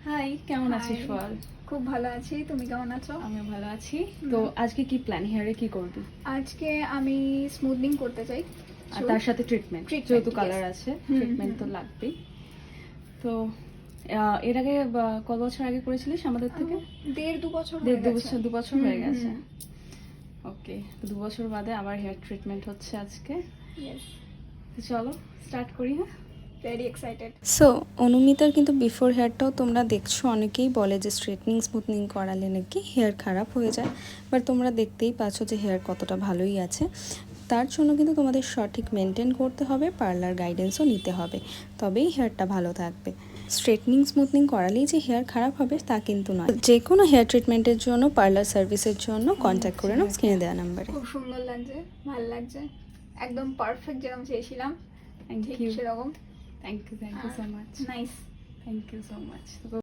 High, কেমন আছিস Hi, বল? খুব ভালো আছি। তুমি কেমন আছো? আমিও ভালো আছি। তো আজকে কি প্ল্যান, হেয়ারে কি করবি? আজকে আমি স্মুথনিং করতে চাই। আর তার সাথে ট্রিটমেন্ট, যেহেতু কালার আছে ট্রিটমেন্ট তো লাগবেই। তো এর আগে কত বছর আগে করেছিলিস আমাদের থেকে? 1.5-2 বছর হয়ে গেছে। 2 বছর হয়ে গেছে। ওকে, তো 2 বছর বাদে আবার হেয়ার ট্রিটমেন্ট হচ্ছে আজকে। Yes, তো চলো স্টার্ট করি। হ্যাঁ, very excited. সো অনুমিতার কিন্তু বিফোর হেয়ারটাও তোমরা দেখছো, অনেকেই বলে যে স্ট্রেটনিং স্মুথনিং করালে নাকি হেয়ার খারাপ হয়ে যায়, বাট তোমরা দেখতেই পাচ্ছ যে হেয়ার কতটা ভালোই আছে। তার জন্য কিন্তু তোমাদের সঠিক মেনটেন করতে হবে, পার্লার গাইডেন্সও নিতে হবে, তবেই হেয়ারটা ভালো থাকবে। স্ট্রেটনিং স্মুথনিং করালেই যে হেয়ার খারাপ হবে তা কিন্তু নয়। যে কোনো হেয়ার ট্রিটমেন্টের জন্য, পার্লার সার্ভিসের জন্য কন্ট্যাক্ট করে নাও স্ক্রিনে দেওয়া নাম্বারে। খুব সুন্দর লাগছে, ভালো লাগছে, একদম পারফেক্ট যেরকম চেয়েছিলাম থ্যাংক ঠিক ইউ, সেরকম। Thank you so much, nice. Thank you so much.